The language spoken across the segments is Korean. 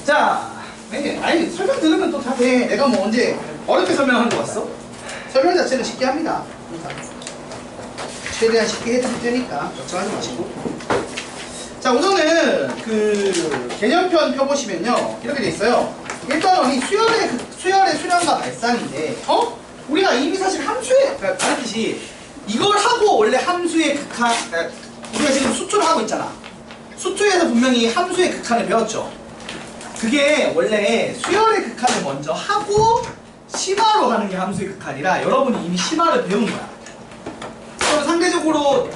자, 아니 설명 들으면 또 다 돼. 내가 뭐 언제 어렵게 설명하는 거 왔어? 설명 자체는 쉽게 합니다. 최대한 쉽게 해드릴 테니까 걱정하지 마시고. 자, 우선은 그 개념편 펴보시면요 이렇게 돼 있어요. 일단은 이 수열의 수량과 발산인데, 우리가 이미 사실 함수에 말했듯이 이걸 하고 원래 함수의 극한, 우리가 지금 수투를 하고 있잖아. 수투에서 분명히 함수의 극한을 배웠죠. 그게 원래 수열의 극한을 먼저 하고 심화로 하는 게 함수의 극한이라 여러분이 이미 심화를 배운 거야. 그럼 상대적으로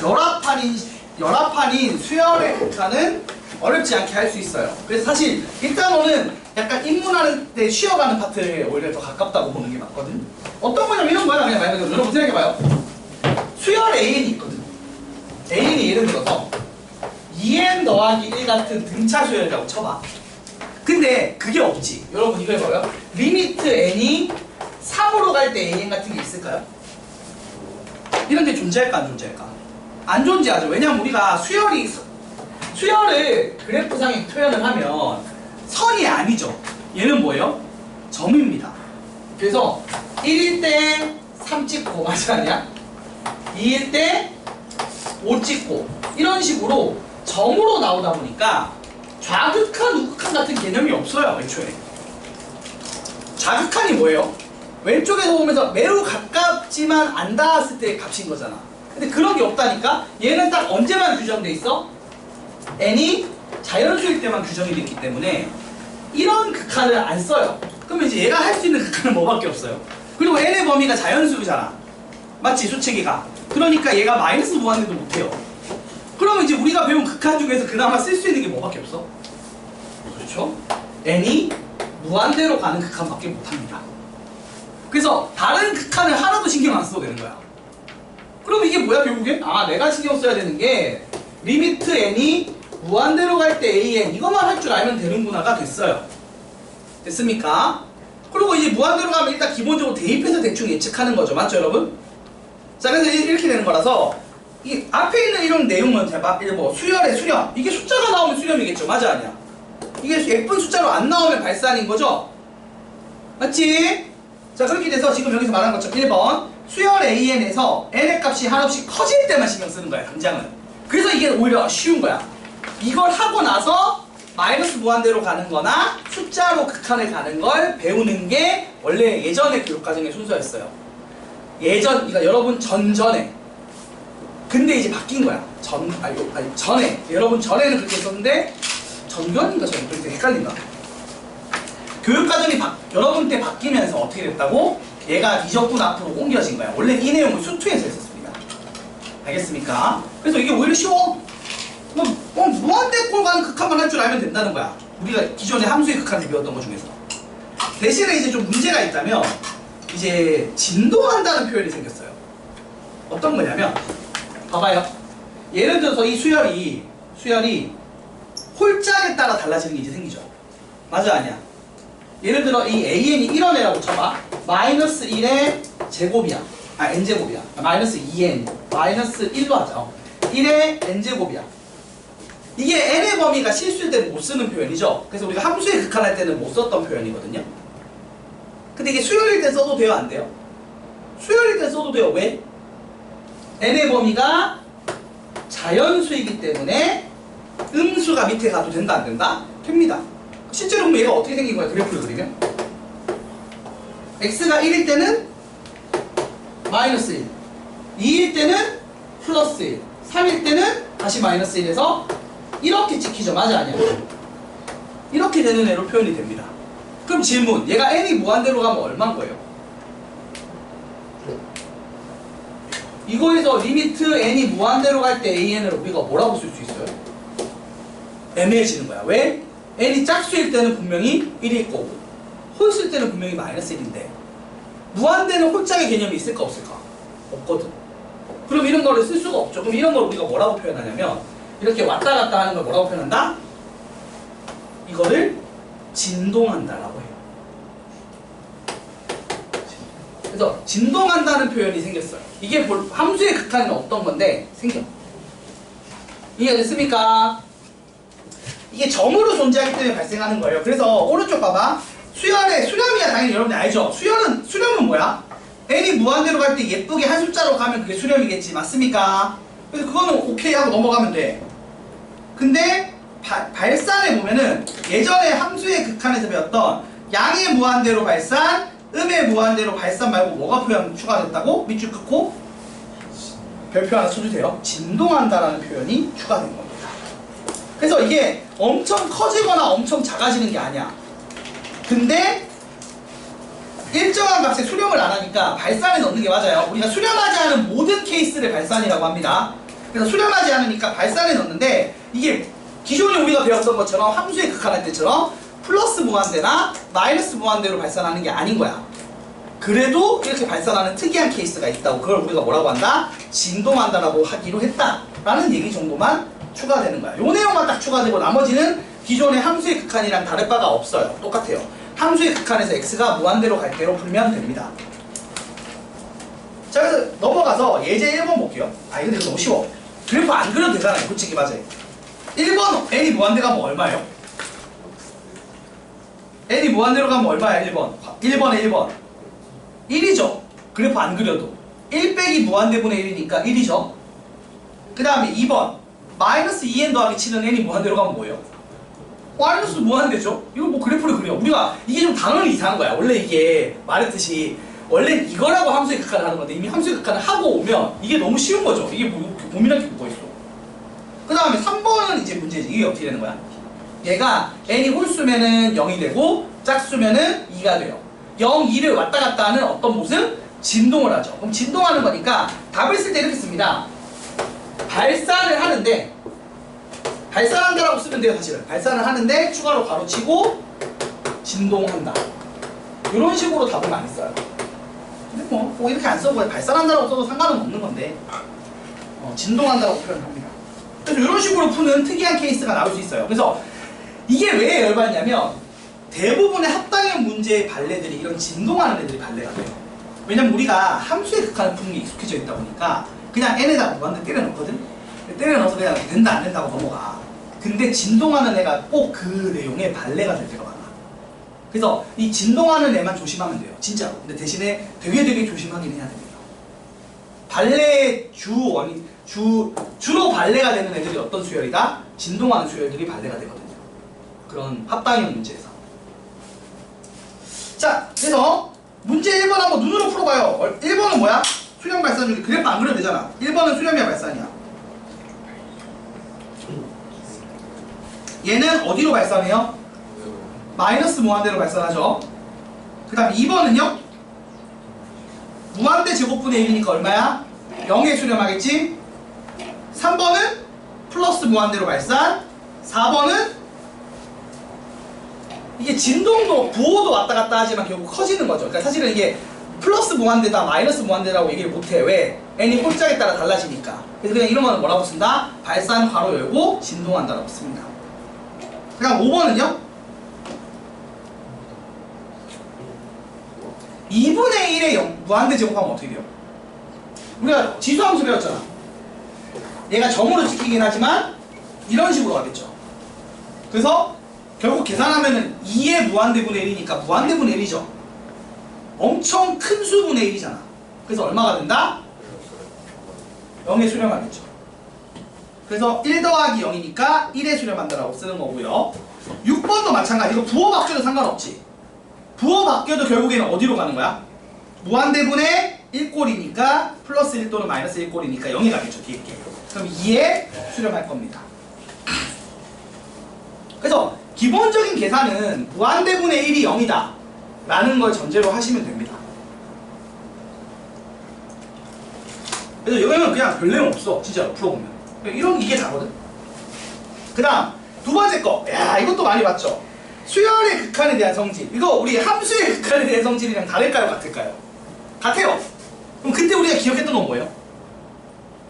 열합판인 수열의 극한은 어렵지 않게 할 수 있어요. 그래서 사실 일단은 약간 입문하는 때 쉬어가는 파트에 오히려 더 가깝다고 보는 게 맞거든. 어떤 거냐면 이런 거야. 그냥 말 그대로 여러분 생각해봐요. 수열 AN이 있거든. AN이 예를 들어서 2n 더하기 1 같은 등차 수열이라고 쳐봐. 근데 그게 없지. 여러분 이거 해봐요. 리미트 n이 3으로 갈 때 an 같은 게 있을까요? 이런 게 존재할까 안 존재할까? 안 존재하죠. 왜냐면 우리가 수열을 그래프상에 표현을 하면 선이 아니죠. 얘는 뭐예요? 점입니다. 그래서 1일 때 3 찍고 맞지 않냐? 2일 때 5 찍고 이런 식으로 점으로 나오다 보니까 좌극한, 우극한 같은 개념이 없어요. 애초에 좌극한이 뭐예요? 왼쪽에서 보면서 매우 가깝지만 안 닿았을 때의 값인 거잖아. 근데 그런 게 없다니까? 얘는 딱 언제만 규정돼 있어? n이 자연수일 때만 규정이 됐기 때문에 이런 극한을 안 써요. 그러면 이제 얘가 할 수 있는 극한은 뭐밖에 없어요. 그리고 n의 범위가 자연수잖아. 맞지? 수체계가. 그러니까 얘가 마이너스 무한대도 못해요. 그러면 이제 우리가 배운 극한 중에서 그나마 쓸 수 있는 게 뭐밖에 없어? 그렇죠? n이 무한대로 가는 극한밖에 못합니다. 그래서 다른 극한을 하나도 신경 안 써도 되는 거야. 그럼 이게 뭐야 결국엔? 내가 신경 써야 되는 게 리미트 n이 무한대로 갈 때 an 이것만 할 줄 알면 되는구나가 됐어요. 됐습니까? 그리고 이제 무한대로 가면 일단 기본적으로 대입해서 대충 예측하는 거죠. 맞죠 여러분? 자, 그래서 이렇게 되는 거라서 이 앞에 있는 이런 내용은 뭐 수열의 수렴, 이게 숫자가 나오면 수렴이겠죠. 맞아 아니야? 이게 예쁜 숫자로 안 나오면 발산인 거죠. 맞지? 자, 그렇게 돼서 지금 여기서 말한 것처럼 1번 수열 AN에서 n의 값이 한없이 커질 때만 신경 쓰는 거야. 당장은. 그래서 이게 오히려 쉬운 거야. 이걸 하고 나서 마이너스 무한대로 가는 거나 숫자로 극한을 가는 걸 배우는 게 원래 예전의 교육과정의 순서였어요. 그러니까 여러분 전전에. 근데 이제 바뀐 거야. 전에. 여러분 전에는 그렇게 했었는데 전견인가 그렇게 헷갈린다. 교육과정이 여러분 때 바뀌면서 어떻게 됐다고? 얘가 이적분 앞으로 옮겨진 거야. 원래 이 내용을 수투에서 했었습니다. 알겠습니까? 그래서 이게 오히려 쉬워. 무한대꼴 가는 극한만 할 줄 알면 된다는 거야. 우리가 기존에 함수의 극한을 배웠던 것 중에서. 대신에 이제 좀 문제가 있다면 이제 진동한다는 표현이 생겼어요. 어떤 거냐면 봐봐요. 예를 들어서 이 수열이 홀짝에 따라 달라지는 게 이제 생기죠. 맞아 아니야? 예를 들어 이 AN이 1원 애라고 쳐봐. 마이너스 1의 제곱이야. n제곱이야. 마이너스 2n. 마이너스 1로 하자. 1의 n제곱이야. 이게 n의 범위가 실수일 때는 못 쓰는 표현이죠. 그래서 우리가 함수의 극한할 때는 못 썼던 표현이거든요. 근데 이게 수열일 때 써도 돼요? 안 돼요? 수열일 때 써도 돼요. 왜? n의 범위가 자연수이기 때문에 음수가 밑에 가도 된다 안 된다? 됩니다. 실제로 보면 얘가 어떻게 생긴 거야? 그래프를 그리면 x가 1일 때는 마이너스 1, 2일 때는 플러스 1, 3일 때는 다시 마이너스 1에서 이렇게 찍히죠. 맞아 아니야? 이렇게 되는 애로 표현이 됩니다. 그럼 질문, 얘가 n이 무한대로 가면 얼마인 거예요? 이거에서 리미트 n이 무한대로 갈 때 an을 우리가 뭐라고 쓸 수 있어요? 애매해지는 거야. 왜? n이 짝수일 때는 분명히 1일 거고 홀수일 때는 분명히 마이너스 1인데 무한대는 홀짝의 개념이 있을까 없을까? 없거든. 그럼 이런 거를 쓸 수가 없죠. 그럼 이런 걸 우리가 뭐라고 표현하냐면 이렇게 왔다 갔다 하는 걸 뭐라고 표현한다? 이거를 진동한다라고 해요. 그래서 진동한다는 표현이 생겼어요. 이게 함수의 극한은 어떤 건데 생겨. 이해됐습니까? 이게 점으로 존재하기 때문에 발생하는 거예요. 그래서 오른쪽 봐봐. 수열의 수렴이야 당연히 여러분들 알죠? 수렴은 뭐야? n이 무한대로 갈 때 예쁘게 한 숫자로 가면 그게 수렴이겠지. 맞습니까? 그래서 그거는 오케이 하고 넘어가면 돼. 근데 발산에 보면은 예전에 함수의 극한에서 배웠던 양의 무한대로 발산, 음의 무한대로 발산 말고 뭐가 표현 추가됐다고? 밑줄 긋고 별표 하나 쳐주세요. 진동한다라는 표현이 추가된 겁니다. 그래서 이게 엄청 커지거나 엄청 작아지는 게 아니야. 근데 일정한 값에 수렴을 안 하니까 발산에 넣는 게 맞아요. 우리가 수렴하지 않은 모든 케이스를 발산이라고 합니다. 그래서 수렴하지 않으니까 발산에 넣는데 이게 기존에 우리가 배웠던 것처럼 함수의 극한할 때처럼 플러스 무한대나 마이너스 무한대로 발산하는 게 아닌 거야. 그래도 이렇게 발산하는 특이한 케이스가 있다고 그걸 우리가 뭐라고 한다? 진동한다라고 하기로 했다라는 얘기 정도만 추가되는 거야. 요 내용만 딱 추가되고 나머지는 기존의 함수의 극한이랑 다를 바가 없어요. 똑같아요. 함수의 극한에서 x가 무한대로 갈 대로 풀면 됩니다. 자, 그래서 넘어가서 예제 1번 볼게요. 아, 근데 이거 너무 쉬워. 그래프 안 그려도 되잖아요. 솔직히 맞아요. 1번 n이 무한대 가면 얼마예요? n이 무한대로 가면 얼마야? 1번 1번 1이죠. 그래프 안 그려도 1 빼기 무한대분의 1이니까 1이죠. 그 다음에 2번 마이너스 2n 더하기 7은 n이 무한대로 가면 뭐예요? 마이너스 무한대죠. 이거 뭐 그래프를 그려. 우리가 이게 좀 단어는 이상한 거야. 원래 이게 말했듯이 원래 이거라고 함수의 극한을 하는 건데 이미 함수의 극한을 하고 오면 이게 너무 쉬운 거죠. 이게 뭐 고민할 게 뭐가 있어. 그 다음에 3번은 이제 문제지. 이게 어떻게 되는 거야? 얘가 n이 홀수면은 0이 되고 짝수면은 2가 돼요. 0, 2를 왔다 갔다 하는 어떤 모습? 진동을 하죠. 그럼 진동하는 거니까 답을 쓸 때 이렇게 씁니다. 발산을 하는데 발산한다라고 쓰면 돼요. 사실은 발산을 하는데 추가로 가로치고 진동한다. 이런 식으로 답을 많이 써요. 근데 뭐 이렇게 안 써도 발산한다라고 써도 상관은 없는 건데 진동한다라고 표현합니다. 그래서 이런 식으로 푸는 특이한 케이스가 나올 수 있어요. 그래서 이게 왜 열받냐면 대부분의 합당형 문제의 발레들이 이런 진동하는 애들이 발레가 돼요. 왜냐면 우리가 함수의 극한을 푸는 게 익숙해져 있다 보니까 그냥 n에다가 무한대 때려 넣거든? 때려 넣어서 그냥 된다 안 된다고 넘어가. 근데 진동하는 애가 꼭 그 내용의 발레가 될 때가 많아. 그래서 이 진동하는 애만 조심하면 돼요. 진짜로. 근데 대신에 되게 조심하긴 해야 됩니다. 발레의 주로 발레가 되는 애들이 어떤 수열이다? 진동하는 수열들이 발레가 되거든요. 그런 합당형 문제에서. 자, 그래서 문제 1번 한번 눈으로 풀어봐요. 1번은 뭐야? 수렴 발산 중에 그래프 안 그려도 되잖아. 1번은 수렴이야 발산이야. 얘는 어디로 발산해요? 마이너스 무한대로 발산하죠. 그 다음 2번은요? 무한대 제곱분의 1이니까 얼마야? 0에 수렴하겠지? 3번은 플러스 무한대로 발산. 4번은 이게 진동도 부호도 왔다 갔다 하지만 결국 커지는 거죠. 그러니까 사실은 이게 플러스 무한대다 마이너스 무한대라고 얘기를 못해. 왜? n이 홀짝에 따라 달라지니까. 그래서 그냥 이런 거는 뭐라고 쓴다? 발산 괄호 열고 진동한다라고 씁니다. 그 다음 5번은요? 2분의 1의 무한대 제곱하면 어떻게 돼요? 우리가 지수함수 배웠잖아. 얘가 점으로 찍히긴 하지만 이런 식으로 가겠죠. 그래서 결국 계산하면은 2의 무한대분의 1이니까 무한대분의 1이죠. 엄청 큰 수분의 1이잖아. 그래서 얼마가 된다? 0에 수렴하겠죠. 그래서 1 더하기 0이니까 1에 수렴한다라고 쓰는 거고요. 6번도 마찬가지. 이거 부호 바뀌어도 상관없지. 부호 바뀌어도 결국에는 어디로 가는 거야? 무한대분의 1꼴이니까 플러스 1 또는 마이너스 1꼴이니까 0이 가겠죠. 뒤에 게. 그럼 2에 수렴할 겁니다. 그래서 기본적인 계산은 무한대분의 1이 0이다 라는 걸 전제로 하시면 됩니다. 그래서 여기는 그냥 별 내용 없어. 진짜로 풀어보면 이게 다거든. 그 다음 두 번째 거. 야, 이것도 많이 봤죠. 수열의 극한에 대한 성질. 이거 우리 함수의 극한에 대한 성질이랑 다를까요? 같을까요? 같아요. 그럼 그때 우리가 기억했던 건 뭐예요?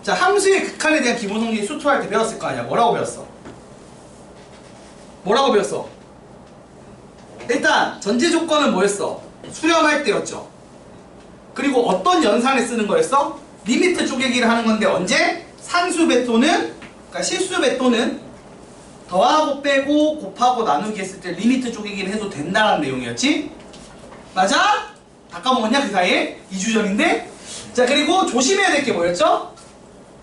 자, 함수의 극한에 대한 기본 성질 수투할 때 배웠을 거 아니야. 뭐라고 배웠어? 뭐라고 배웠어? 일단 전제 조건은 뭐였어? 수렴할 때였죠. 그리고 어떤 연산에 쓰는 거였어? 리미트 쪼개기를 하는 건데 언제? 상수배 또는 그러니까 실수배 또는 더하고 빼고 곱하고 나누기 했을 때 리미트 쪼개기는 해도 된다는 내용이었지? 맞아? 다 까먹었냐 그 사이에? 이주점인데? 자 그리고 조심해야 될 게 뭐였죠?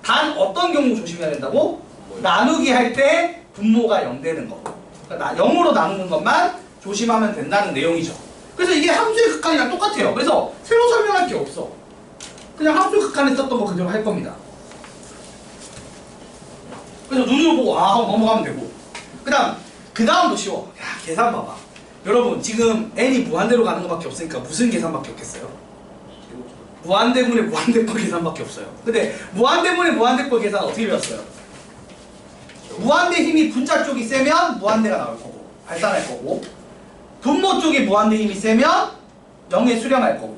단 어떤 경우 조심해야 된다고? 나누기 할 때 분모가 0 되는 거. 그러니까 0으로 나누는 것만 조심하면 된다는 내용이죠. 그래서 이게 함수의 극한이랑 똑같아요. 그래서 새로 설명할 게 없어. 그냥 함수의 극한에 썼던 거 그대로 할 겁니다. 그래서 눈으로 보고 하고 넘어가면 되고. 그 다음도 쉬워. 야 계산 봐봐. 여러분 지금 n이 무한대로 가는 것밖에 없으니까 무슨 계산밖에 없겠어요? 무한대분의 무한대꼴 계산밖에 없어요. 근데 무한대분의 무한대꼴 계산 어떻게 배웠어요? 무한대 힘이 분자 쪽이 세면 무한대가 나올 거고 발산할 거고, 분모 쪽이 무한대 힘이 세면 0에 수렴할 거고,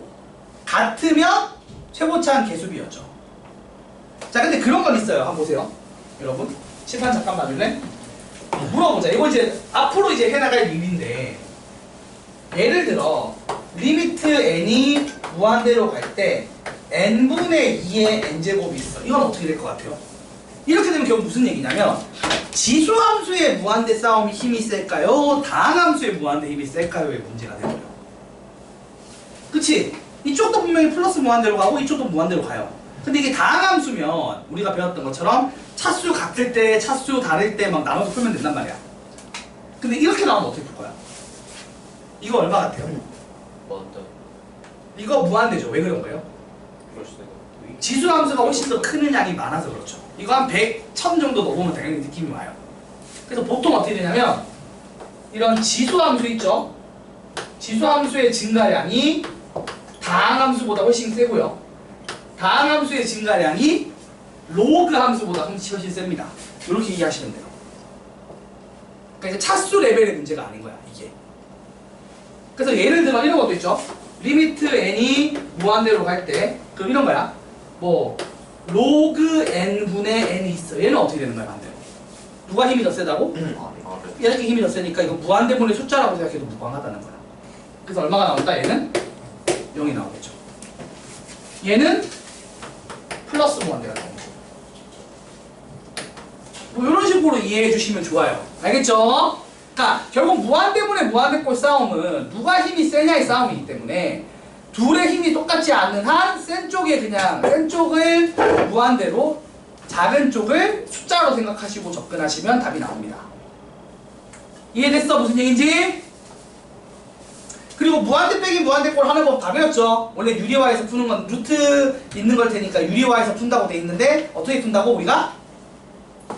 같으면 최고차한 개수비였죠. 자 근데 그런 건 있어요. 한번 보세요 여러분. 칠판 잠깐 봐줄래? 물어보자. 이거 이제 앞으로 이제 해나갈 일인데, 예를 들어 리미트 n이 무한대로 갈 때 n분의 2의 n제곱이 있어. 이건 어떻게 될 것 같아요? 이렇게 되면 결국 무슨 얘기냐면 지수함수의 무한대 싸움이 힘이 셀까요? 다항함수의 무한대 힘이 셀까요의 문제가 되고요. 그치? 이쪽도 분명히 플러스 무한대로 가고 이쪽도 무한대로 가요. 근데 이게 다항함수면 우리가 배웠던 것처럼 차수 같을 때, 차수 다를 때 막 나눠서 풀면 된단 말이야. 근데 이렇게 나오면 어떻게 풀 거야? 이거 얼마 같아요? 무한대. 이거 무한대죠. 왜 그런 거예요? 지수함수가 훨씬 더 큰 양이 많아서 그렇죠. 이거 한 100, 1000 정도 넣어보면 당연히 느낌이 와요. 그래서 보통 어떻게 되냐면 이런 지수함수 있죠? 지수함수의 증가량이 다항함수보다 훨씬 세고요. 다항함수의 증가량이 로그 함수보다 훨씬 셉니다. 이렇게 이해하시면 돼요. 그러니까 이제 차수 레벨의 문제가 아닌 거야 이게. 그래서 예를 들어 이런 것도 있죠. 리미트 n이 무한대로 갈 때 그럼 이런 거야. 뭐 로그 n분의 n이 있어. 얘는 어떻게 되는 거야 반대로? 누가 힘이 더 세다고? 이렇게 힘이 더 세니까 이거 무한대분의 숫자라고 생각해도 무방하다는 거야. 그래서 얼마가 나온다? 얘는 0이 나오겠죠. 얘는 플러스 무한대가 나오는 거고. 뭐 이런 식으로 이해해 주시면 좋아요. 알겠죠? 그러니까 결국 무한대분의 무한대꼴 싸움은 누가 힘이 세냐의 싸움이기 때문에 둘의 힘이 똑같지 않는 한 센 쪽에 그냥 센 쪽을 무한대로, 작은 쪽을 숫자로 생각하시고 접근하시면 답이 나옵니다. 이해됐어? 무슨 얘기인지? 그리고 무한대 빼기 무한대꼴 하는 법 다 배웠죠? 원래 유리화에서 푸는 건 루트 있는 걸 테니까 유리화에서 푼다고 돼 있는데 어떻게 푼다고 우리가?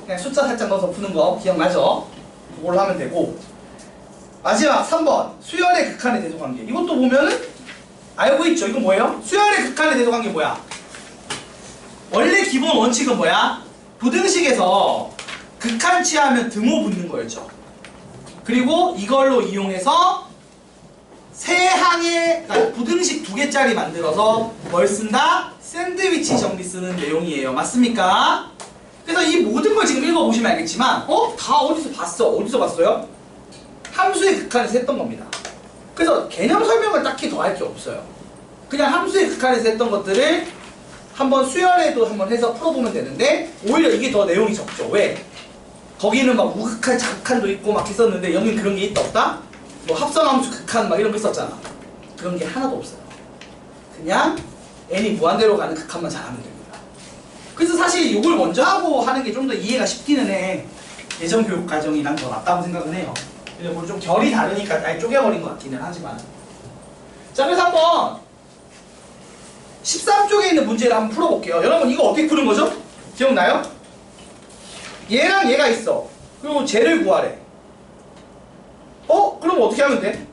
그냥 숫자 살짝 넣어서 푸는 거 기억나죠? 그걸로 하면 되고, 마지막 3번 수열의 극한의 대소관계. 이것도 보면은 알고 있죠? 이건 뭐예요? 수열의 극한의 대소관계 뭐야? 원래 기본 원칙은 뭐야? 부등식에서 극한 취하면 등호 붙는 거였죠. 그리고 이걸로 이용해서 세 항의, 그러니까 부등식 2개짜리 만들어서 뭘 쓴다? 샌드위치 정리 쓰는 내용이에요. 맞습니까? 그래서 이 모든 걸 지금 읽어보시면 알겠지만 다 어디서 봤어? 어디서 봤어요? 함수의 극한에서 했던 겁니다. 그래서 개념 설명을 딱히 더 할 게 없어요. 그냥 함수의 극한에서 했던 것들을 한번 수열에도 한번 해서 풀어보면 되는데 오히려 이게 더 내용이 적죠. 왜? 거기는 막 우극한, 자극한도 있고 막 있었는데 여긴 그런 게 있다 없다? 뭐 합성함수 극한 막 이런 거 있었잖아. 그런 게 하나도 없어요. 그냥 n이 무한대로 가는 극한만 잘하면 됩니다. 그래서 사실 이걸 먼저 하고 하는 게 좀 더 이해가 쉽기는 해. 예전 교육 과정이랑 더 낫다고 생각은 해요. 근데 뭐 좀 결이 다르니까 아예 쪼개버린 것 같기는 하지만. 자, 그래서 한번 13쪽에 있는 문제를 한번 풀어볼게요. 여러분 이거 어떻게 푸는 거죠? 기억나요? 얘랑 얘가 있어. 그리고 쟤를 구하래. 그럼 어떻게 하면 돼?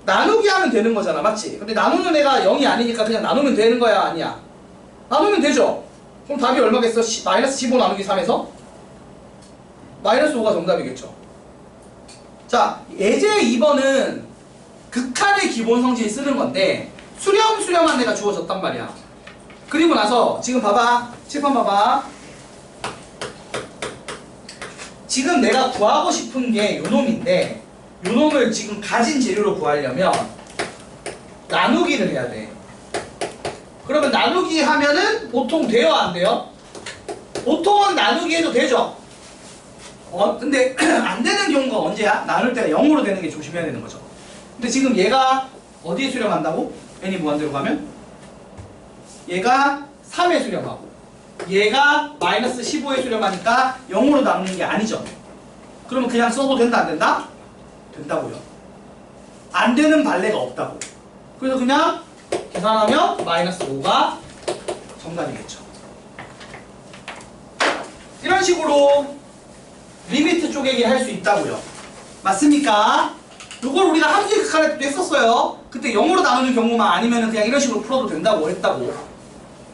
나누기 하면 되는 거잖아. 맞지? 근데 나누는 애가 0이 아니니까 그냥 나누면 되는 거야? 아니야? 나누면 되죠? 그럼 답이 얼마겠어? 마이너스 15 나누기 3에서? 마이너스 5가 정답이겠죠. 자, 예제 2번은 극한의 기본 성질 쓰는 건데 수렴한 애가 주어졌단 말이야. 그리고 나서 지금 봐봐. 칠판 봐봐. 지금 내가 구하고 싶은 게 요놈인데 요놈을 지금 가진 재료로 구하려면 나누기를 해야 돼. 그러면 나누기 하면은 보통 돼요? 안 돼요? 보통은 나누기 해도 되죠? 근데 안 되는 경우가 언제야? 나눌 때가 0으로 되는 게 조심해야 되는 거죠. 근데 지금 얘가 어디에 수렴한다고? n이 무한대로 가면? 얘가 3에 수렴하고 얘가 마이너스 15에 수렴하니까 0으로 나누는 게 아니죠. 그러면 그냥 써도 된다 안 된다? 된다고요. 안 되는 발레가 없다고. 그래서 그냥 계산하면 마이너스 5가 정답이겠죠. 이런 식으로 리미트 쪼개기 할 수 있다고요. 맞습니까? 이걸 우리가 함수의 극한할 때도 했었어요. 그때 0으로 나누는 경우만 아니면 그냥 이런 식으로 풀어도 된다고 했다고.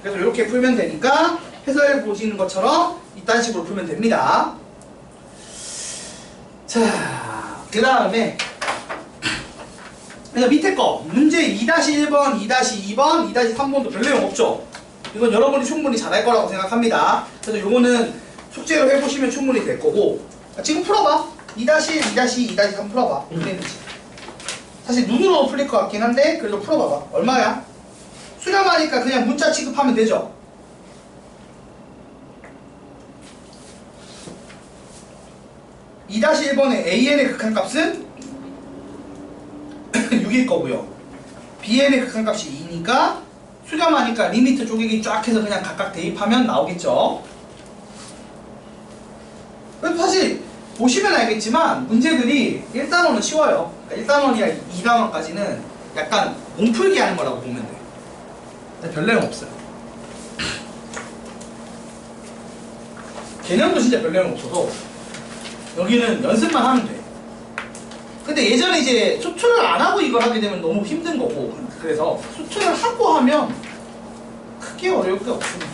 그래서 이렇게 풀면 되니까 해설 보시는 것처럼 이딴 식으로 풀면 됩니다. 자, 그 다음에 그래서 밑에 거 문제 2-1번, 2-2번, 2-3번도 별 내용 없죠? 이건 여러분이 충분히 잘할 거라고 생각합니다. 그래서 요거는 숙제로 해보시면 충분히 될 거고 지금 풀어봐. 2-1, 2-2, 2-3 풀어봐. 사실 눈으로 풀릴 것 같긴 한데 그래도 풀어봐봐. 얼마야? 수렴하니까 그냥 문자 취급하면 되죠? (2-1번의) AN의 극한값은 6일 거고요. BN의 극한값이 2니까 수렴하니까 리미트 쪼개기 쫙 해서 그냥 각각 대입하면 나오겠죠. 그래도 사실 보시면 알겠지만 문제들이 1단원은 쉬워요. 그러니까 1단원이랑 2단원까지는 약간 몸풀기 하는 거라고 보면 돼. 근데 별 내용 없어요. 개념도 진짜 별 내용 없어서 여기는 연습만 하면 돼. 근데 예전에 이제 수출을 안 하고 이걸 하게 되면 너무 힘든 거고 그래서 수출을 하고 하면 크게 어려울 게 없습니다.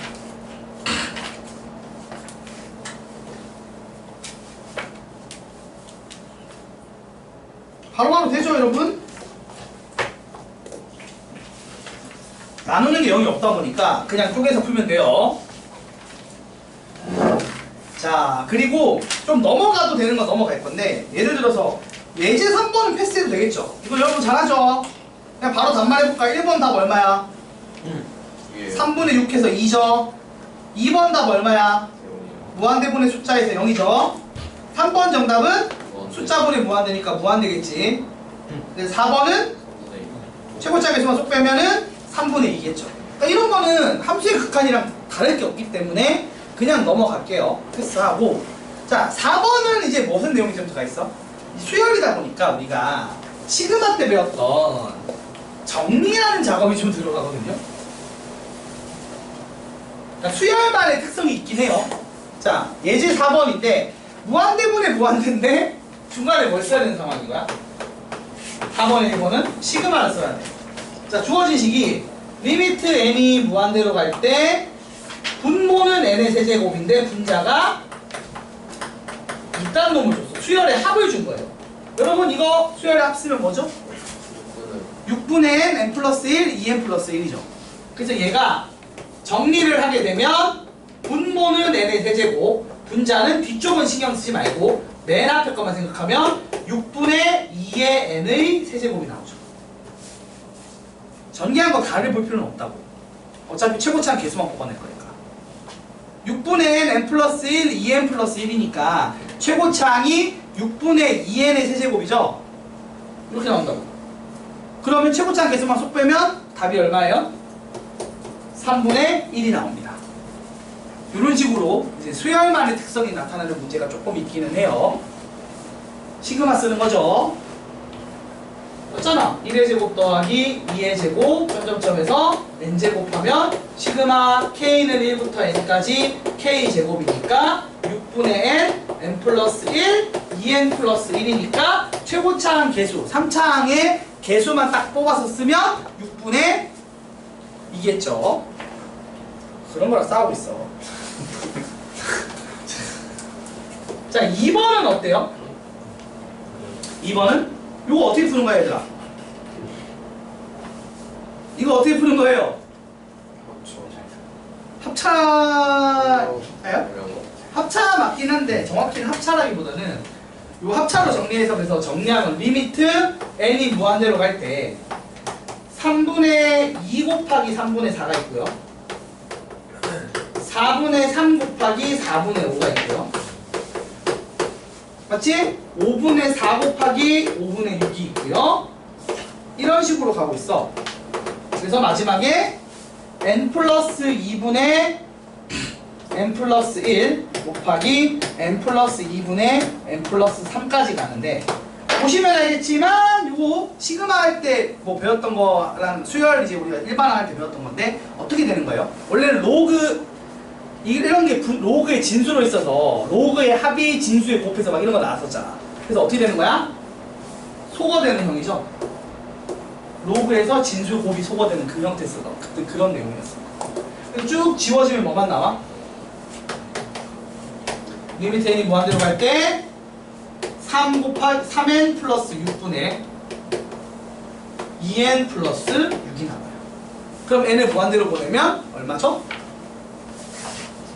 바로바로 되죠 여러분? 나누는 게 0이 없다 보니까 그냥 쪼개서 풀면 돼요. 자, 그리고 좀 넘어가도 되는 건 넘어갈 건데 예를 들어서 예제 3번은 패스해도 되겠죠? 이거 여러분 잘하죠? 그냥 바로 답말해볼까? 1번 답 얼마야? 3분의 6 해서 2죠? 2번 답 얼마야? 무한대분의 숫자에서 0이죠? 3번 정답은 숫자분의 무한대니까 무한대겠지. 4번은 최고차 계수만 쏙 빼면은 3분의 2겠죠. 그러니까 이런 거는 함수의 극한이랑 다를 게 없기 때문에 그냥 넘어갈게요. 패스하고. 자, 4번은 이제 무슨 내용이 좀 들어가 있어? 수열이다 보니까 우리가 시그마 때 배웠던 정리하는 작업이 좀 들어가거든요. 그러니까 수열만의 특성이 있긴 해요. 자, 예제 4번인데 무한대분의 무한대인데 중간에 뭘 써야 되는 상황인 거야? 4번의 이거는 시그마를 써야 돼. 자, 주어진 식이 리미트 n이 무한대로 갈 때 분모는 n의 세제곱인데 분자가 이딴 놈을 줬어. 수열의 합을 준 거예요. 여러분 이거 수열의 합 쓰면 뭐죠? 6분의 n, n 플러스 1, 2n 플러스 1이죠. 그래서 얘가 정리를 하게 되면 분모는 n의 세제곱, 분자는 뒤쪽은 신경 쓰지 말고 맨 앞에 것만 생각하면 6분의 2의 n의 세제곱이 나오죠. 전개한 거 다를 볼 필요는 없다고. 어차피 최고차는 개수만 뽑아낼 거니까. 6분의 n, n 플러스 1, 2n 플러스 1이니까 최고차항이 6분의 2n의 세제곱이죠? 이렇게 나온다고. 그러면 최고차항 개수만 쏙 빼면 답이 얼마예요? 3분의 1이 나옵니다. 이런 식으로 이제 수열만의 특성이 나타나는 문제가 조금 있기는 해요. 시그마 쓰는 거죠. 맞잖아. 1의 제곱 더하기 2의 제곱 점점점에서 n제곱하면 시그마 k는 1부터 n까지 k제곱이니까 6분의 n, n 플러스 1, 2n 플러스 1이니까 최고차항 개수, 3차항의 개수만 딱 뽑아서 쓰면 6분의 2겠죠. 그런 거랑 싸우고 있어. 자, 2번은 어때요? 2번은? 이거 어떻게 푸는 거야, 얘들아? 이거 어떻게 푸는 거예요? 합차예요? 합차 맞긴 한데 정확히는 합차라기보다는 이 합차로 정리해서 그래서 정리하면 리미트 n이 무한대로 갈 때 3분의 2 곱하기 3분의 4가 있고요. 4분의 3 곱하기 4분의 5가 있고요. 맞지? 5분의 4 곱하기 5분의 6이 있고요. 이런 식으로 가고 있어. 그래서 마지막에 n 플러스 2분의 n 플러스 1 곱하기 n 플러스 2분의 n 플러스 3까지 가는데, 보시면 알겠지만 요거 시그마 할 때 뭐 배웠던 거랑 수열 이제 우리가 일반화 할 때 배웠던 건데 어떻게 되는 거예요? 원래는 로그 이런 게 로그의 진수로 있어서 로그의 합이 진수에 곱해서 막 이런 거 나왔었잖아. 그래서 어떻게 되는 거야? 소거되는 형이죠. 로그에서 진수 곱이 소거되는 그 형태였어. 그때 그런 내용이었어. 그래서 쭉 지워지면 뭐만 나와? 리미트 n이 무한대로 갈 때 3 곱하기 3n 플러스 6분의 2n 플러스 6이 나와요. 그럼 n을 무한대로 보내면 얼마죠?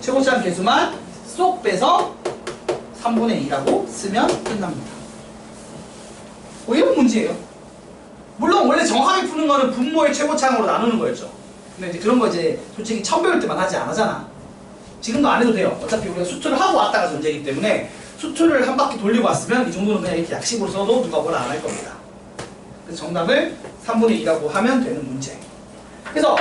최고차항 계수만 쏙 빼서 3분의 2라고 쓰면 끝납니다. 뭐 이런 문제예요. 물론 원래 정확하게 푸는 거는 분모의 최고차항으로 나누는 거였죠. 근데 이제 그런 거 이제 솔직히 처음 배울 때만 하지 안 하잖아. 지금도 안 해도 돼요. 어차피 우리가 수투를 하고 왔다가 전제이기 때문에 수투를 한 바퀴 돌리고 왔으면 이 정도는 그냥 이렇게 약식으로 써도 누가 뭐라 안 할 겁니다. 그래서 정답을 3분의 2라고 하면 되는 문제. 그래서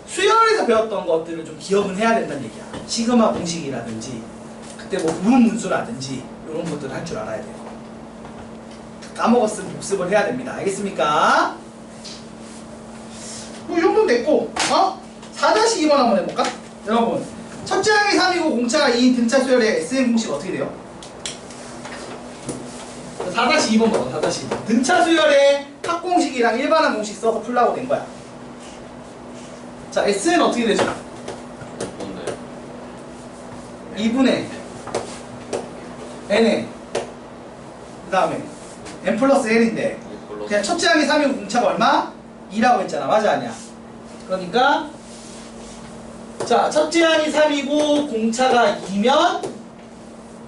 수열에서 배웠던 것들을 좀 기억은 해야 된다는 얘기야. 시그마 공식이라든지 그때 뭐 부분분수라든지 이런 것들을 할 줄 알아야 돼요. 까먹었으면 복습을 해야 됩니다. 알겠습니까? 뭐 이 정도는 됐고 4-2번 한번 해볼까? 여러분, 첫째 항이 3이고 공차가 2인 등차 수열의 SM 공식 어떻게 돼요? 4-2번 봐봐. 4-2번 등차 수열의 합공식이랑 일반항 공식 써서 풀라고 된 거야. 자, S는 어떻게 되죠? 뭔데요? 2분의 N에 그 다음에 N 플러스 N인데 그냥 첫째 항이 3이고 공차가 얼마? 2라고 했잖아. 맞아 아니야? 그러니까 자, 첫째 항이 3이고 공차가 2면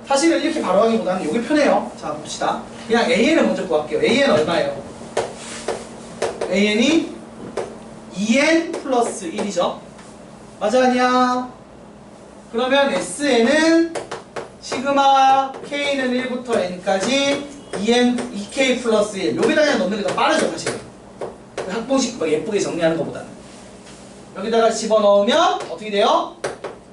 사실은 이렇게 바로 하기보다는 이게 편해요. 자, 봅시다. 그냥 AN을 먼저 구할게요. AN 얼마예요? AN이 2n 플러스 1이죠. 맞아 아니야? 그러면 SN은 시그마 K는 1부터 N까지 2k 플러스 1. 여기다 그냥 넣는 게 더 빠르죠 사실은. 학봉식 막 예쁘게 정리하는 것보다는. 여기다가 집어넣으면 어떻게 돼요?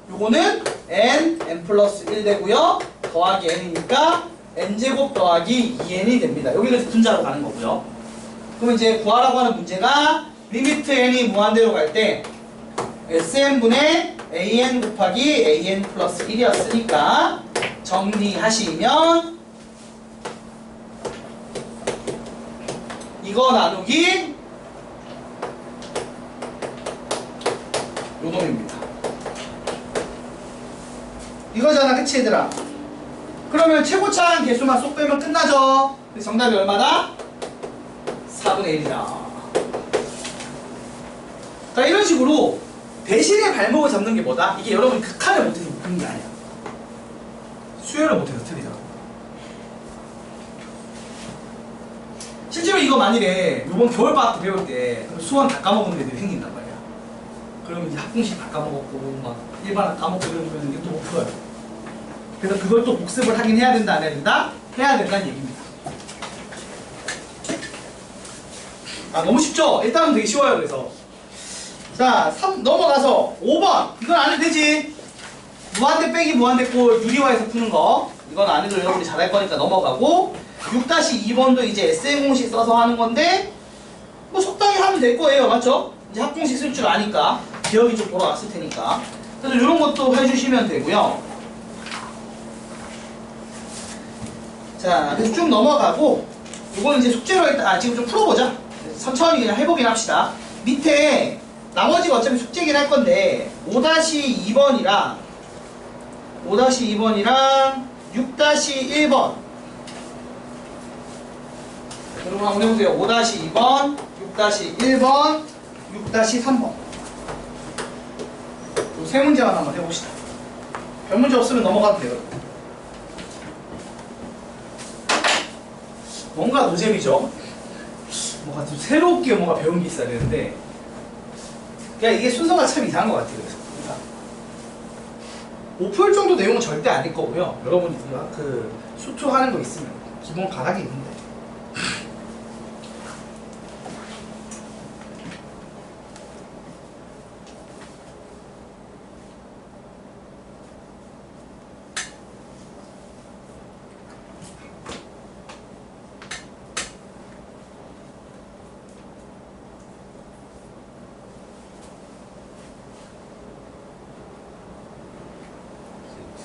요거는 n 플러스 1 되고요. 더하기 n이니까 n제곱 더하기 2n이 됩니다. 여기는 분자로 가는 거고요. 그럼 이제 구하라고 하는 문제가 리미트 n이 무한대로 갈 때 sn분의 an 곱하기 an 플러스 1이었으니까 정리하시면 이거 나누기 요 놈입니다. 이거잖아, 그치 얘들아? 그러면 최고차항 개수만 쏙 빼면 끝나죠? 그래서 정답이 얼마다? 4분의 1이다. 자, 이런 식으로 대신에 발목을 잡는 게 뭐다? 이게 여러분이 극한을 못해서 그런 게 아니야. 수열을 못해서 틀리더라고. 실제로 이거 만일에 이번 겨울방학 때 배울 때 수원 다 까먹은 애들이 생긴단 말이야. 그러면 이제 학공식 다 까먹었고 막 일반학 까먹고 이러면 이게 또 못 풀어요. 그래서 그걸 또 복습을 하긴 해야 된다, 안 해야 된다? 해야 된다는 얘기입니다. 아, 너무 쉽죠? 일단은 되게 쉬워요. 그래서 자, 3 넘어가서 5번. 이건 안 해도 되지. 무한대 빼기 무한대 꼴 유리화해서 푸는 거. 이건 안 해도 여러분이 잘할 거니까 넘어가고, 6-2번도 이제 SM 공식 써서 하는 건데 뭐 적당히 하면 될 거예요. 맞죠? 이제 합공식 쓸 줄 아니까 기억이 좀 돌아왔을 테니까. 그래서 이런 것도 해주시면 되고요. 자, 그래서 쭉 넘어가고, 이거는 이제 숙제로 일단 지금 좀 풀어보자. 천천히 그냥 해보긴 합시다. 밑에 나머지가 어차피 숙제긴 할 건데 5-2번이랑 6-1번 여러분 한번 해보세요. 5-2번, 6-1번, 6-3번 이 세 문제만 한번 해봅시다. 별 문제 없으면 넘어가도 돼요. 뭔가 노잼이죠? 뭔가 좀 새롭게 뭔가 배운 게 있어야 되는데 그냥 이게 순서가 참 이상한 것 같아요. 그래서 못 풀 정도 내용은 절대 아닐 거고요. 여러분이 그 소초하는 거 있으면 기본 가닥이 있는데.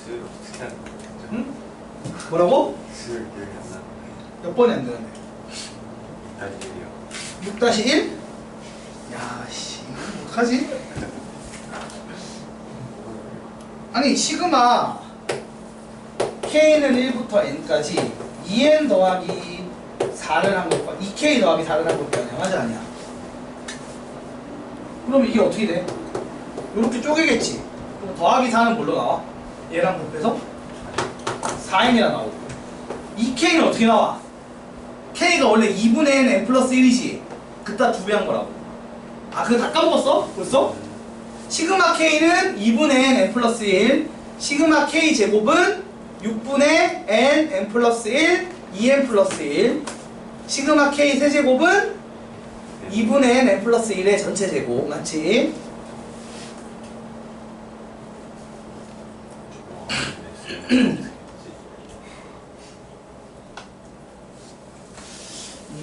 수를 어떻게 하는 거죠? 응? 뭐라고? 수를 기억이 안 나. 몇 번이 안 되는데? 다시 1이요. 6-1? 야, 씨, 이거 어떡하지? 아니, 시그마 K는 1부터 N까지 2N 더하기 4를 한 것과 2K 더하기 4를 한 것과 양하지 않냐? 그럼 이게 어떻게 돼? 이렇게 쪼개겠지? 그럼 더하기 4는 뭘로 나와? 얘랑 곱해서 4N이라 나오고 2K는 어떻게 나와? K가 원래 2분의 N 플러스 1이지. 그따 2배 한 거라고. 아, 그거 다 까먹었어? 벌써? 시그마 K는 2분의 N 플러스 1, 시그마 K 제곱은 6분의 N 플러스 1, 2N 플러스 1, 시그마 K 세제곱은 2분의 N 플러스 1의 전체 제곱. 맞지?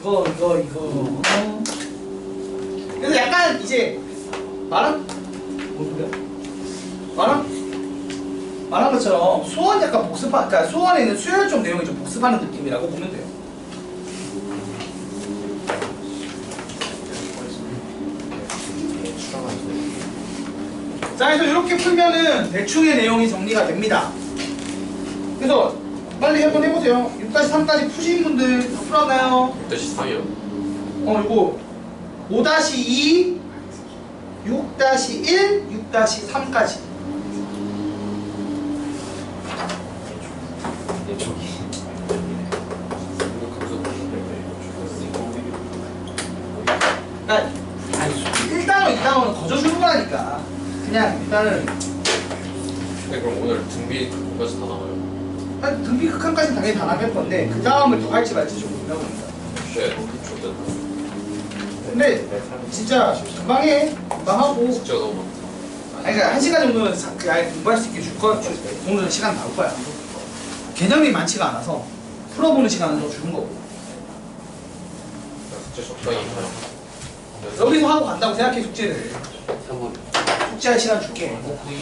이거. 그래서 약간 이제 말한 것처럼 소원 약간 그러니까 소원에 있는 수열적 내용이 좀 복습하는 느낌이라고 보면 돼요. 자, 그래서 이렇게 풀면은 대충의 내용이 정리가 됩니다. 그래서 빨리 한번 해보세요. 6-3까지 푸신 분들 다 풀었나요? 6-4이요? 이거 5-2, 6-1, 6-3까지. 그러니까 1단원, 2단원은 거저주는 거라니까. 그냥 일단은 네, 그럼 오늘 등비 그거까지 다 나와요? 등비 극한까지는 당연히 다 나갈 건데 그 다음을 더 할지 말지 좀 고민해봅니다. 네, 좋겠다. 근데 진짜 금방 해. 금방 하고. 진짜 너무 많다. 아니, 그러니까 1시간 정도는 아예 공부할 수 있게 공부는 시간 나올 거야. 개념이 많지가 않아서 풀어보는 시간은 더 주는 거고. 진짜 적당히 해요. 여기서 하고 간다고 생각해. 숙제를 3번. 숙제할 시간 줄게. 그럼 5분의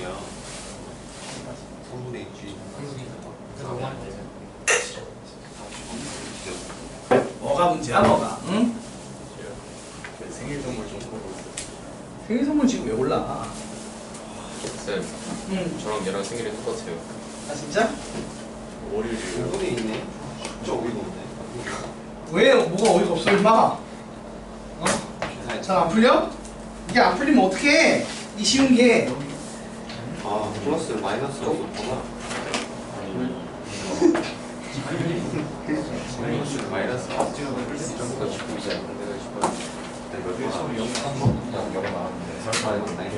2야. 3분의 2지. 뭐가 문제야, 뭐가? 응? 생일 선물 좀 사고 있어요. 생일 선물 지금 왜 올라? 쌤, 응. 저랑 얘랑 생일이 똑같아요. 아, 진짜? 5일이에요. 5분의 2네? 진짜 어이가 없네. 왜 뭐가 어이가 없어, 임마? 어? 잘 안 풀려? 이게 안 풀리면 어떡해? 이 쉬운 게. 아, 플러스 마이너스가 없구나. 마이너스 정도가 지고 있지 않나? 내가 지금 여기서 0 나왔는데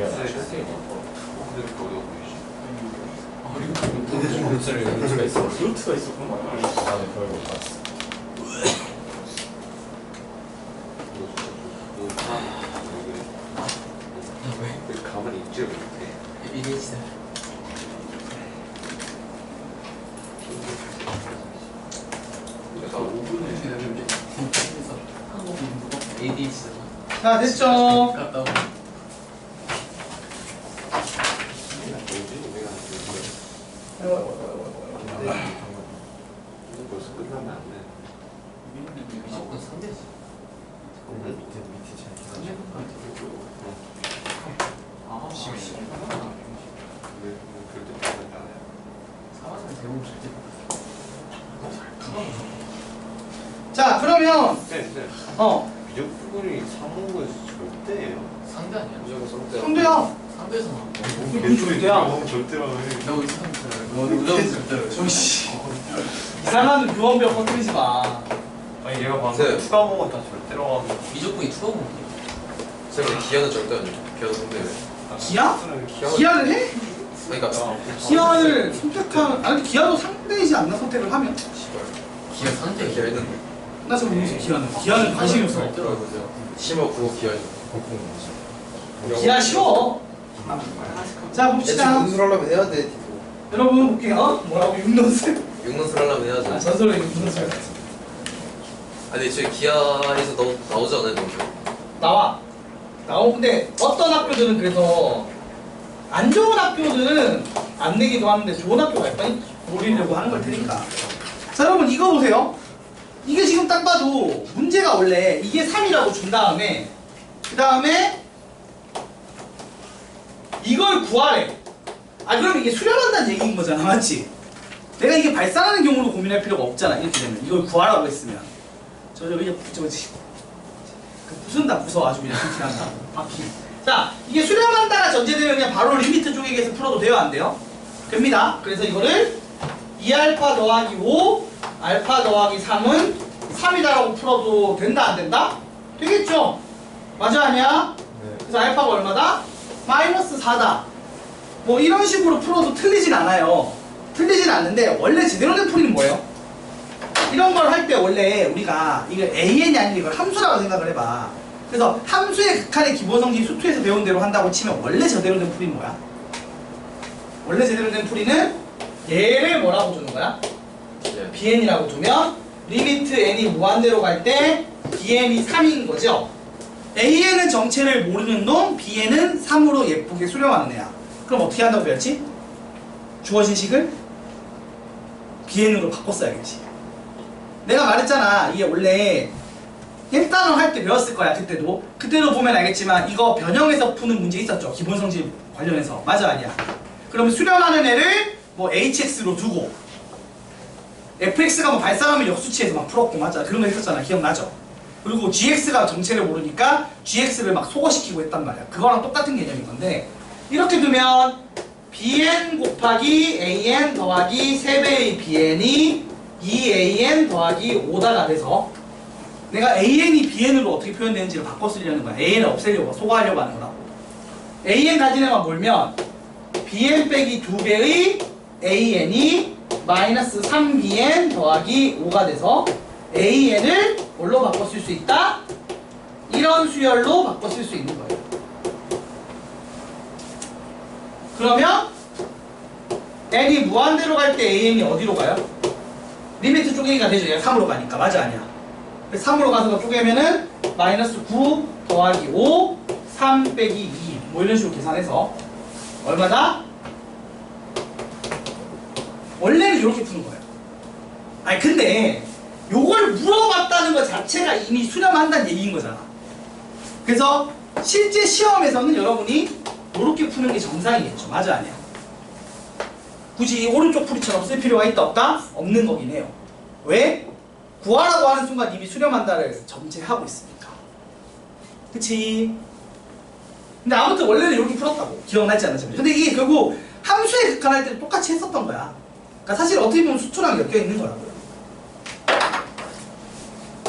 루트가 있어. 루트가 있었구나. 나는 그걸 못 봤어. 왜 가만히 있지를 못해? 이게 진짜. 내가 5분을 지나면 ADHD. 자, 됐죠? 갔다 오고. 벌써 끝나면 안 돼. 무조건 3대지. 밑에 잘. 3대까지. 아, 심해. 왜 그럴 때 하지 않아요? 사과는 대부분 절대 자, 그러면 네. 미적분이 3호에서 절대예요. 상대 아니야? 무조건 상대. 상대야. 상대에서 무슨 절대야? 너무 절대라고 해. 너 이상한 절대로. 저씨 이상한 교원벽 퍼뜨리지 마. 아니 얘가 방금 투과목은 다 절대로 하면 미적분이 투과목이야. 쌤 기아는 절대 아니야. 기아는 상대래. 기아? 기아는 기아를 해? 그러니까 기한을 선택한 아니 기한도 상대이지 않나 선택을 하면 기아 상대 기아 했는데 나 지금 무슨 기한은 관심이 없어. 심어 그거 기아 기한 쉬워. 자 봅시다. 분수를 하려면 해야 돼. 여러분 볼게요. 뭐라고 육론술? 육문술 하려면 해야죠. 아 전설의 육론술. 아니 저희 기아에서 나오지 않아요 너무? 나오는데 어떤 학교들은 그래서 안 좋은 학교들은 안 내기도 하는데 좋은 학교가 약간 노리려고 하는 걸 테니까. 자 여러분 이거 보세요. 이게 지금 딱 봐도 문제가 원래 이게 3이라고 준 다음에 그 다음에 이걸 구하래. 아 그럼 이게 수렴한다는 얘기인 거잖아, 맞지? 내가 이게 발산하는 경우로 고민할 필요가 없잖아. 이렇게 되면 이걸 구하라고 했으면 이게 부순다 부서 아주 그냥 불티난다 바퀴. 자 이게 수렴한다가 전제되면 그냥 바로 리미트 쪼개기에서 풀어도 돼요, 안 돼요? 됩니다. 그래서 이거를 2알파 더하기 5 알파 더하기 3은 3이다라고 풀어도 된다 안 된다? 되겠죠? 맞아 아니야? 그래서 알파가 얼마다? 마이너스 4다. 뭐 이런 식으로 풀어도 틀리진 않아요. 틀리진 않는데 원래 제대로 된 풀이는 뭐예요? 이런 걸 할 때 원래 우리가 이거 AN이 아니라 이걸 함수라고 생각을 해봐. 그래서 함수의 극한의 기본성질 수투에서 배운 대로 한다고 치면 원래 제대로 된 풀이는 뭐야? 원래 제대로 된 풀이는 얘를 뭐라고 두는 거야? bn이라고 두면 리미트 n이 무한대로 갈 때 bn이 3인 거죠. an은 정체를 모르는 놈, bn은 3으로 예쁘게 수렴하는 애야. 그럼 어떻게 한다고 배웠지? 주어진 식을 bn으로 바꿔 써야겠지. 내가 말했잖아. 이게 원래 1단원 할 때 배웠을 거야. 그때도 보면 알겠지만 이거 변형해서 푸는 문제 있었죠. 기본성질 관련해서. 맞아 아니야? 그러면 수렴하는 애를 뭐 hx로 두고 fx가 뭐 발산하면 역수치해서 막 풀었고 맞아. 그런 거 했었잖아. 기억나죠? 그리고 gx가 정체를 모르니까 gx를 막 소거시키고 했단 말이야. 그거랑 똑같은 개념인 건데 이렇게 두면 bn 곱하기 an 더하기 3배의 bn이 2an 더하기 5다가 돼서 내가 an이 bn으로 어떻게 표현되는지를 바꿔 쓰려는 거야. an을 없애려고 소거하려고 하는 거라고. an 가진 애만 몰면 bn 빼기 2배의 an이 마이너스 3bn 더하기 5가 돼서 an을 뭘로 바꿔 쓸 수 있다? 이런 수열로 바꿔 쓸 수 있는 거예요. 그러면 n이 무한대로 갈 때 an이 어디로 가요? 리미트 쪼개기가 되죠. 얘가 3으로 가니까. 맞아 아니야? 3으로 가서 쪼개면은 마이너스 9 더하기 5 3 빼기 2 뭐 이런 식으로 계산해서 얼마다? 원래는 이렇게 푸는 거예요. 아니 근데 요걸 물어봤다는 것 자체가 이미 수렴한다는 얘기인 거잖아. 그래서 실제 시험에서는 여러분이 이렇게 푸는 게 정상이겠죠. 맞아 아니야? 굳이 오른쪽 풀이처럼 쓸 필요가 있다 없다? 없는 거긴 해요. 왜? 구하라고 하는 순간 이미 수렴한다를 전제하고 있으니까. 그치? 근데 아무튼 원래는 이렇게 풀었다고. 기억나지 않나? 근데 이게 결국 함수에 극한할 때는 똑같이 했었던 거야. 그러니까 사실 어떻게 보면 수투랑 엮여 있는 거라고요.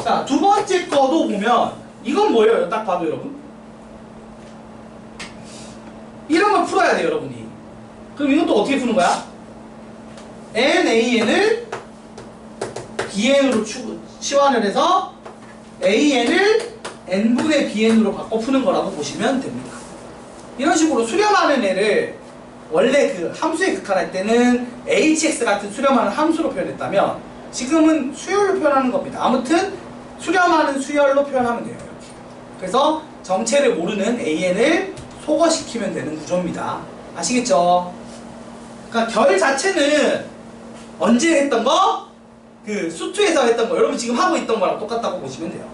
자, 두 번째 거도 보면 이건 뭐예요? 딱 봐도 여러분. 이런 걸 풀어야 돼요, 여러분이. 그럼 이건 또 어떻게 푸는 거야? NAN을 BN으로 치환을 해서 AN을 N분의 BN으로 바꿔 푸는 거라고 보시면 됩니다. 이런 식으로 수렴하는 애를 원래 그 함수에 극한할 때는 HX 같은 수렴하는 함수로 표현했다면 지금은 수열로 표현하는 겁니다. 아무튼 수렴하는 수열로 표현하면 돼요. 이렇게. 그래서 정체를 모르는 AN을 소거시키면 되는 구조입니다. 아시겠죠? 그러니까 결 자체는 언제 했던 거? 그 수투에서 했던 거. 여러분 지금 하고 있던 거랑 똑같다고 보시면 돼요.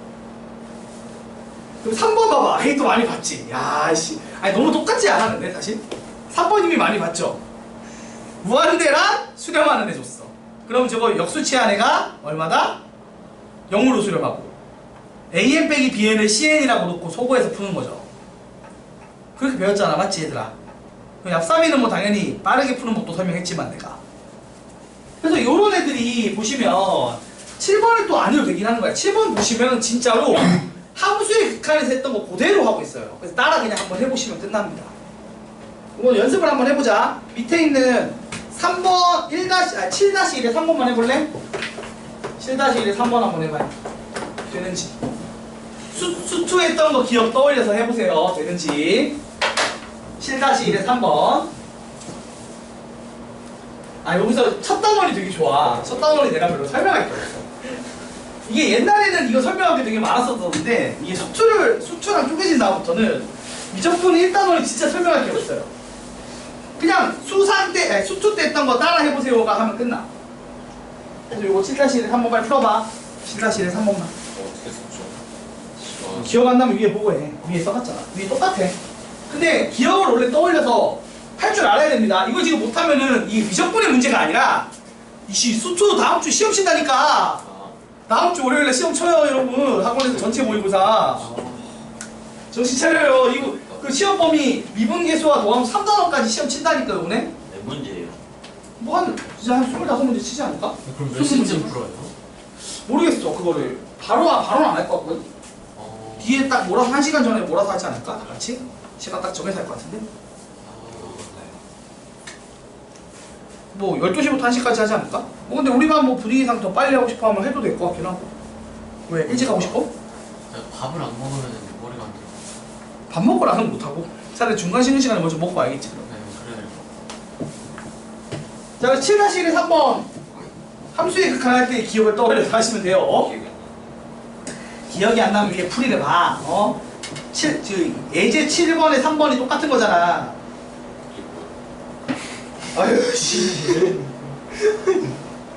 그럼 3번 봐봐. 에이 또 많이 봤지. 야 씨. 아니 너무 똑같지 않았는데 사실? 3번 이미 많이 봤죠? 무한대랑 수렴하는 애 줬어. 그럼 저거 역수치한 애가 얼마다? 0으로 수렴하고 AN 빼기 BN을 CN이라고 놓고 소거해서 푸는 거죠. 그렇게 배웠잖아. 맞지 얘들아? 얍삽이는 뭐 당연히 빠르게 푸는 법도 설명했지만 내가. 그래서 요런 애들이 보시면 7번을 또 안 해도 되긴 하는 거야. 7번 보시면 진짜로 함수의 극한에서 했던 거 그대로 하고 있어요. 그래서 따라 그냥 한번 해보시면 끝납니다. 이거 연습을 한번 해보자. 밑에 있는 3번 7-1에 3번만 해볼래? 7-1에 3번 한번 해봐요. 되는지. 수투 했던 거 기억 떠올려서 해보세요. 되는지. 7-1에 3번. 아, 여기서 첫 단원이 되게 좋아. 첫 단원이 내가 별로 설명할 게 없어. 이게 옛날에는 이거 설명하기 되게 많았었는데, 이게 수투랑 쪼개진 다음부터는 미적분의 1단원이 진짜 설명할 게 없어요. 그냥 수투 때 했던 거 따라 해보세요가 하면 끝나. 그래서 요거 7-1에 3번 빨리 풀어봐. 7-1에 3번만. 어떻게 썼죠? 기억 안 나면 위에 보고 해. 위에 써놨잖아. 위에 똑같아. 근데 기억을 원래 떠올려서 할 줄 알아야 됩니다. 이거 지금 못하면은 이 미적분의 문제가 아니라 이씨 수투 다음 주 시험 친다니까. 다음 주 월요일에 시험 쳐요 여러분. 학원에서 전체 모의고사. 정신 차려요. 이거 그 시험 범위 미분계수와 도함수 3단원까지 시험 친다니까 이번에. 몇 문제예요? 뭐 한 진짜 한 25문제 치지 않을까? 그럼 몇 시쯤 풀어요? 모르겠어. 그거를 바로는 안 할 것 같거든. 뒤에 딱 몰아서 1시간 전에 몰아서 하지 않을까? 다 같이? 시간 딱 정해서 할 것 같은데? 뭐 12시부터 1시까지 하지 않을까? 뭐 근데 우리가 뭐 분위기상 더 빨리 하고 싶어 하면 해도 될 것 같긴 하고. 왜? 일찍 하고 싶어? 밥을 안 먹으면 머리가 안 들어. 밥 먹으라는 못하고 차라리 중간 쉬는 시간에 먼저 먹고 와야겠지 그럼. 네, 그래야 자, 그래서 7-1에 3번 함수의 극한할 때 기억을 떠올려서 하시면 돼요. 기억이 안 나면 위에 풀이를 봐. 예제 7번에 3번이 똑같은 거잖아. 아유 씨.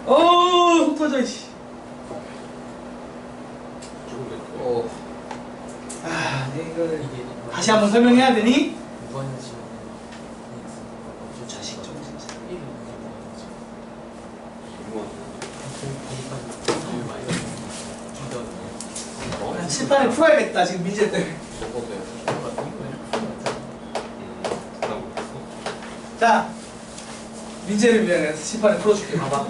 속 터져 씨. 이걸 다시 한번 설명해야 되니? 자식 좀 진짜. 칠판에 풀어야겠다 지금 민재 때문에. 자, 민재를 위해서 칠판에 풀어줄게. 봐봐.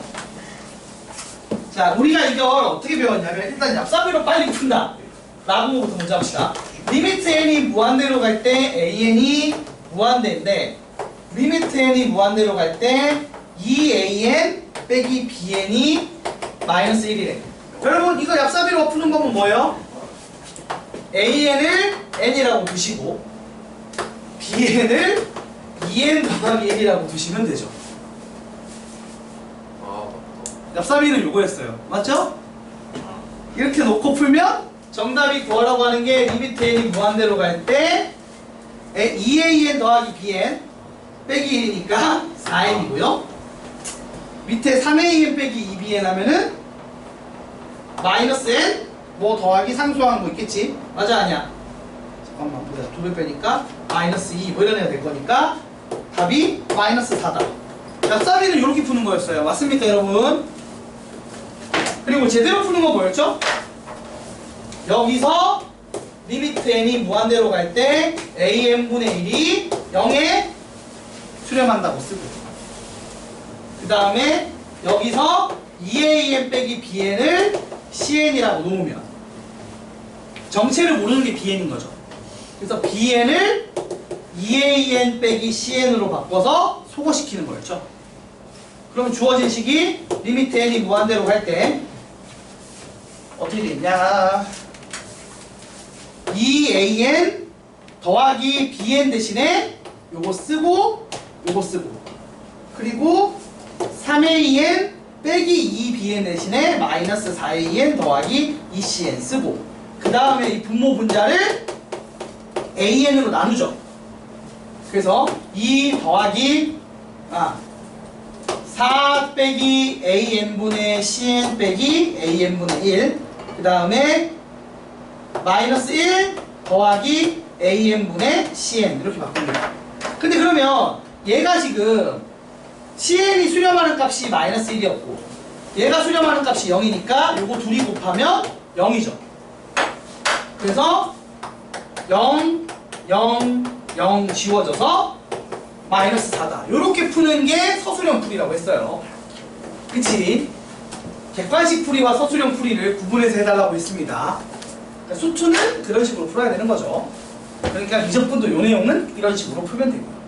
자, 우리가 이걸 어떻게 배웠냐면 일단 얍삽비로 빨리 푼다 라고부터 먼저 합시다. 리미트 n이 무한대로 갈 때 an이 무한대인데 리미트 n이 무한대로 갈 때 2an 빼기 bn이 마이너스 1이래. 여러분 이거 얍삽비로 푸는 거면 뭐예요? an을 n이라고 두시고 bn을 2n 더하기 1이라고 두시면 되죠. 얍삽비는 요거였어요. 맞죠? 이렇게 놓고 풀면 정답이 구하라고 하는 게 리미트 n이 무한대로 갈 때 2an 더하기 bn 빼기 1이니까 4n이고요. 밑에 3an 빼기 2bn 하면은 마이너스 n 뭐 더하기 상수하는 거 있겠지? 맞아 아니야? 잠깐만 보자. 2배 빼니까 마이너스 2 뭐 이런 애가 될 거니까 답이 마이너스 4다. 얍삽비는 이렇게 푸는 거였어요. 맞습니까 여러분? 그리고 제대로 푸는 거 뭐였죠? 여기서 리미트 n이 무한대로 갈 때 an분의 1이 0에 수렴한다고 쓰고 그 다음에 여기서 2an 빼기 bn을 cn이라고 놓으면 정체를 모르는 게 bn인 거죠. 그래서 bn을 2an 빼기 cn으로 바꿔서 소거시키는 거였죠. 그러면 주어진 식이 리미트 n이 무한대로 갈 때 어떻게 되냐 2an 더하기 bn 대신에 요거 쓰고 요거 쓰고 그리고 3an 빼기 2bn 대신에 마이너스 4an 더하기 2cn 쓰고 그 다음에 이 분모 분자를 an으로 나누죠. 그래서 2 더하기 4 빼기 an분의 cn 빼기 an분의 1 그 다음에 마이너스 1 더하기 an분의 cn 이렇게 바꿉니다. 근데 그러면 얘가 지금 cn이 수렴하는 값이 마이너스 1이었고 얘가 수렴하는 값이 0이니까 요거 둘이 곱하면 0이죠. 그래서 0, 0, 0 지워져서 마이너스 4다. 요렇게 푸는 게 서술형 풀이라고 했어요. 그치? 객관식 풀이와 서술형 풀이를 구분해서 해달라고 했습니다. 그러니까 수투는 그런 식으로 풀어야 되는 거죠. 그러니까 미적분도 요 내용은 이런 식으로 풀면 되고요.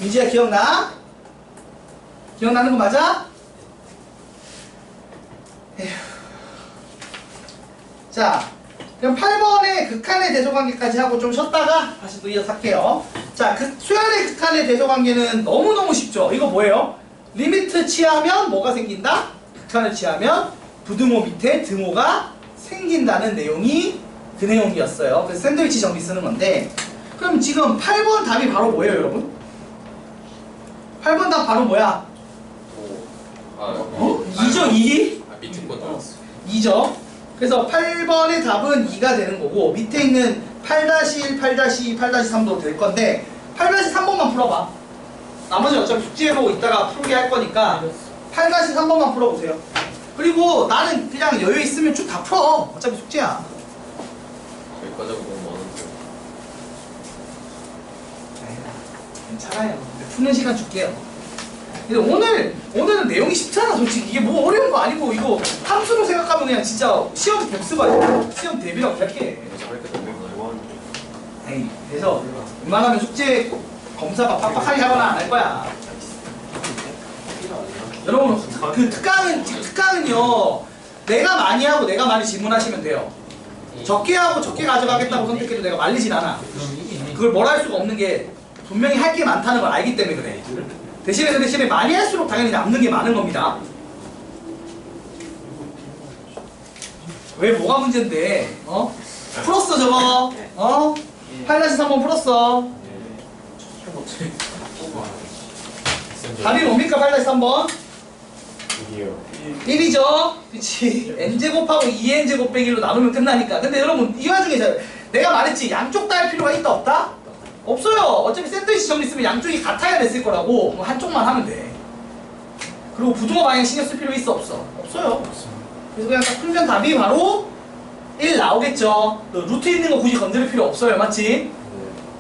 민지야 기억나? 기억나는 거 맞아? 에휴. 자, 그럼 8번의 극한의 대소관계까지 하고 좀 쉬었다가 다시 또 이어서 할게요. 자, 수열의 극한의 대소관계는 너무너무 쉽죠. 이거 뭐예요? 리미트 취하면 뭐가 생긴다? 극한을 취하면 부등호 밑에 등호가 생긴다는 내용이 그 내용이었어요. 그래서 샌드위치 정리 쓰는 건데, 그럼 지금 8번 답이 바로 뭐예요, 여러분? 8번 답 바로 뭐야? 어? 2죠, 2? 밑에 건 나왔어. 2죠. 그래서 8번의 답은 2가 되는 거고, 밑에 있는 8-1, 8-2, 8-3도 될 건데 8-3번만 풀어봐. 나머지 어차피 숙제로 이따가 풀게 할 거니까 8-3번만 풀어보세요. 그리고 나는 그냥 여유 있으면 쭉 다 풀어. 어차피 숙제야. 여기까지 하고 너무 많은데. 괜찮아요. 푸는 시간 줄게요. 근데 오늘은 내용이 쉽잖아. 솔직히 이게 뭐 어려운 거 아니고, 이거 함수로 생각하면 그냥 진짜 시험 복습하지. 시험 대비라고 생각해. 잘할때 너무 많아요. 에이, 그래서 웬만하면 숙제 검사가 빡빡하게 하거나 안 할 거야. 여러분, 그 특강은요, 내가 많이 하고 내가 많이 질문하시면 돼요. 적게 하고 적게 가져가겠다고 선택해도 내가 말리진 않아. 그럼 이게 그걸 뭘 할 수가 없는 게 분명히 할 게 많다는 걸 알기 때문에 그래. 대신에 많이 할수록 당연히 남는 게 많은 겁니다. 왜 뭐가 문제인데? 어? 풀었어 저거? 어? 8-3번 풀었어. 답이 뭡니까 8-3번? 1이죠? 그치. n제곱하고 2n제곱 빼기로 나누면 끝나니까. 근데 여러분 이 와중에 내가 말했지, 양쪽 다 할 필요가 있다 없다? 없어요. 어차피 샌드위치 정리 쓰면 양쪽이 같아야 됐을 거라고. 그럼 한쪽만 하면 돼. 그리고 부등호 방향 신경 쓸 필요 있어 없어? 없어요. 그래서 그냥 딱 풀면 답이 바로 1 나오겠죠. 너 루트 있는 거 굳이 건드릴 필요 없어요. 맞지?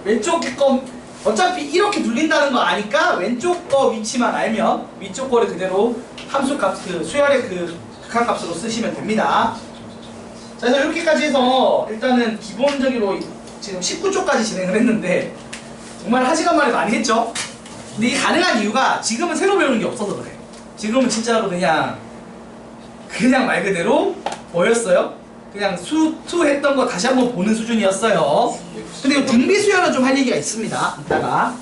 왼쪽 거 어차피 이렇게 눌린다는 거 아니까 왼쪽 거 위치만 알면 위쪽 거를 그대로 함수 값, 그 수열의 그 극한값으로 쓰시면 됩니다. 자, 그래서 이렇게까지 해서 일단은 기본적으로 지금 19초까지 진행을 했는데 정말 1시간 만에 많이 했죠? 근데 이게 가능한 이유가 지금은 새로 배우는 게 없어서 그래. 지금은 진짜로 그냥 말 그대로 뭐였어요? 그냥 수투했던 거 다시 한번 보는 수준이었어요. 근데 등비 수열은 좀 할 얘기가 있습니다. 이따가.